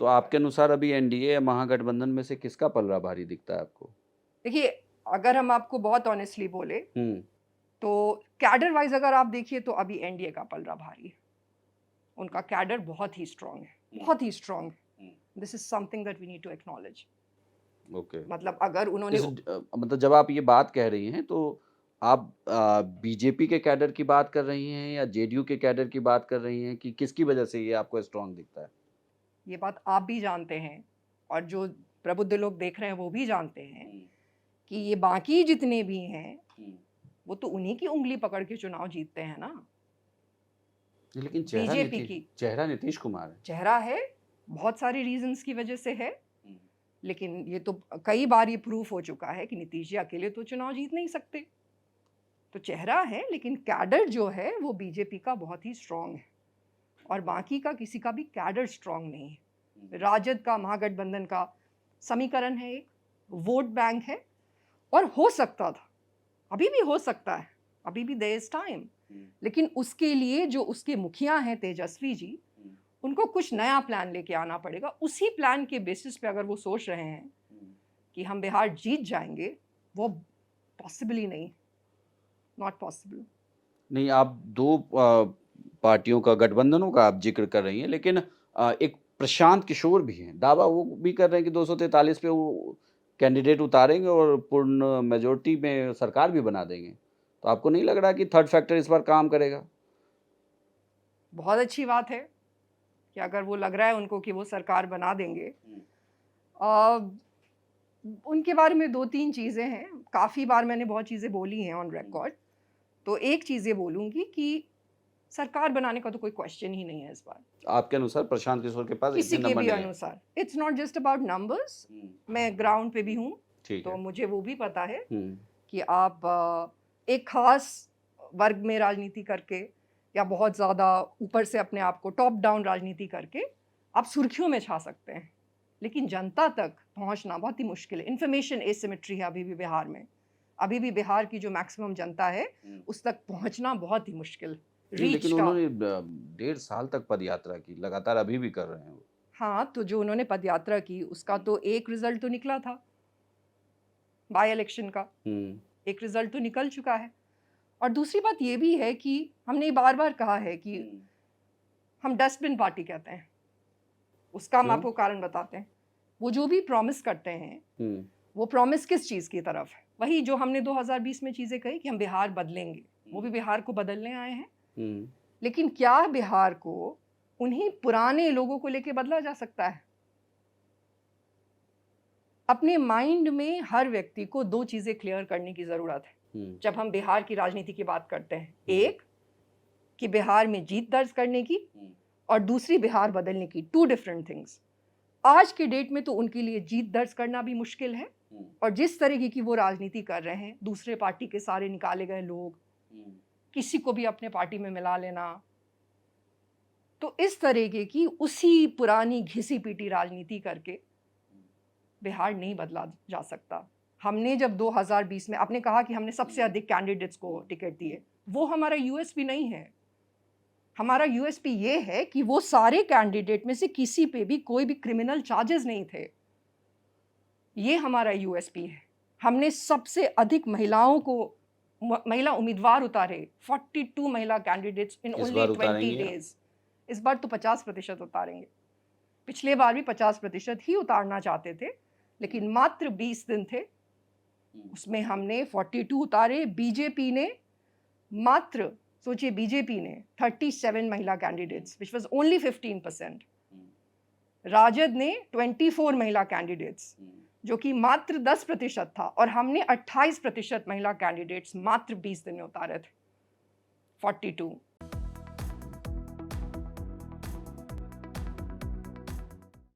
तो आपके अनुसार अभी एनडीए या महागठबंधन में से किसका पलड़ा भारी दिखता है आपको? देखिए, अगर हम आपको बहुत ऑनेस्टली बोले, हुँ, तो कैडर वाइज़ अगर आप देखिए तो अभी एनडीए का पलड़ा भारी है। उनका कैडर बहुत ही स्ट्रॉन्ग है, हुँ, बहुत ही स्ट्रॉन्ग हुँ, है। This is something that we need to acknowledge. Okay. मतलब अगर उन्होंने मतलब जब आप ये बात कह रही हैं तो आप बीजेपी के कैडर की बात कर रही हैं या जेडीयू के कैडर की बात कर रही हैं कि किसकी वजह से ये आपको स्ट्रॉन्ग दिखता है? ये बात आप भी जानते हैं और जो प्रबुद्ध लोग देख रहे हैं वो भी जानते हैं हुँ, कि ये बाकी जितने भी हैं, हुँ। वो तो उन्हीं की उँगली पकड़ के चुनाव जीतते हैं ना, लेकिन बीजेपी की। चेहरा नीतीश कुमार है। चेहरा है, बहुत सारी रीज़न्स की वजह से है, हुँ, लेकिन ये तो कई बार ये प्रूफ हो चुका है कि नीतीश जी अकेले तो चुनाव जीत नहीं सकते। तो चेहरा है, लेकिन कैडर जो है वो बीजेपी का बहुत ही स्ट्रॉन्ग है और बाकी का किसी का भी कैडर स्ट्रॉन्ग नहीं हुँ, है। राजद का, महागठबंधन का समीकरण है एक, वोट बैंक है और हो सकता था, अभी भी हो सकता है, अभी भी देयर इज़ टाइम। हुँ, लेकिन उसके लिए जो उसके मुखिया हैं तेजस्वी जी, हुँ, उनको कुछ नया प्लान लेके आना पड़ेगा। उसी प्लान के बेसिस पे अगर वो सोच रहे हैं हुँ। कि हम बिहार जीत जाएँगे, वो पॉसिबल ही नहीं, नॉट पॉसिबल। नहीं, आप 2 पार्टियों का गठबंधनों का आप ज़िक्र कर रही हैं, लेकिन एक प्रशांत किशोर भी हैं। दावा वो भी कर रहे हैं कि 243 पे वो कैंडिडेट उतारेंगे और पूर्ण मेजॉरिटी में सरकार भी बना देंगे। तो आपको नहीं लग रहा कि थर्ड फैक्टर इस बार काम करेगा? बहुत अच्छी बात है कि अगर वो लग रहा है उनको कि वो सरकार बना देंगे। हुँ, अ, उनके बारे में 2-3 चीज़ें हैं, काफ़ी बार मैंने बहुत चीज़ें बोली हैं ऑन हुँ। रिकॉर्ड। तो एक चीज़ ये बोलूँगी कि सरकार बनाने का तो कोई क्वेश्चन ही नहीं है इस बार, आपके अनुसार प्रशांत किशोर के पास किसी इतने के नंबर भी नहीं है। अनुसार। It's not just about numbers, hmm, मैं ग्राउंड पे भी हूँ, ठीक तो है। मुझे वो भी पता है हुँ, कि आप एक ख़ास वर्ग में राजनीति करके या बहुत ज़्यादा ऊपर से अपने आप को टॉप डाउन राजनीति करके आप सुर्खियों में छा सकते हैं। लेकिन जनता तक पहुँचना बहुत ही मुश्किल है। इन्फॉर्मेशन एसिमेट्री है अभी भी बिहार में। अभी भी बिहार की जो मैक्सिमम जनता है, हुँ। उस तक पहुँचना बहुत ही मुश्किल। नहीं, रीच लेकिन का उन्होंने 1.5 साल तक पदयात्रा की, लगातार अभी भी कर रहे हैं वो। हाँ, तो जो उन्होंने पदयात्रा की उसका हुँ, तो एक रिज़ल्ट तो निकला था, बाय इलेक्शन का। हुँ, एक रिज़ल्ट तो निकल चुका है। और दूसरी बात ये भी है कि हमने ये बार-बार कहा है कि हुँ। हम डस्टबिन पार्टी कहते हैं। उसका हम क्यों? आपको कारण बताते हैं। वो जो भी प्रॉमिस करते हैं, हुँ, वो प्रॉमिस किस चीज़ की तरफ है? वही जो हमने 2020 में चीज़ें कही कि हम बिहार बदलेंगे। वो हुँ, भी बिहार को बदलने आए हैं। हुँ। लेकिन क्या बिहार को उन्हीं पुराने लोगों को लेके बदला जा सकता है? अपने माइंड में हर व्यक्ति को 2 चीज़ें क्लियर करने की ज़रूरत है, हुँ, जब हम बिहार की राजनीति की बात करते हैं। हुँ, एक, कि बिहार में जीत दर्ज करने की हुँ, और दूसरी बिहार बदलने की, 2 डिफरेंट थिंग्स। आज के डेट में तो उनके लिए जीत दर्ज करना भी मुश्किल है हुँ, और जिस तरीके की वो राजनीति कर रहे हैं, दूसरे पार्टी के सारे निकाले गए लोग, हुँ, किसी को भी अपने पार्टी में मिला लेना, तो इस तरीके की उसी पुरानी घिसी-पिटी राजनीति करके बिहार नहीं बदला जा सकता। हमने जब 2020 में आपने कहा कि हमने सबसे हुँ, अधिक कैंडिडेट्स को हुँ, टिकट हुँ, दिए, वो हमारा यूएसपी नहीं है। हमारा यूएसपी ये है कि वो सारे कैंडिडेट में से किसी पे भी कोई भी क्रिमिनल चार्जेस नहीं थे। ये हमारा यूएसपी है। हमने सबसे अधिक महिलाओं को महिला उम्मीदवार उतारे, 42 महिला कैंडिडेट्स इन इस ओनली बार 20 उतारेंगे आप? डेज़। इस बार तो 50% उतारेंगे। पिछले बार भी 50% ही उतारना चाहते थे, हुँ, लेकिन मात्र 20 दिन थे, हुँ, उसमें हमने 42 उतारे। बीजेपी ने मात्र सोचिए बीजेपी ने 37 महिला हुँ, कैंडिडेट्स व्हिच वाज़ ओनली 15%। हुँ, राजद ने 24 महिला कैंडिडेट्स हुँ, जो कि मात्र 10% था और हमने 28% महिला कैंडिडेट्स मात्र 20 दिन में उतारे थे, 42।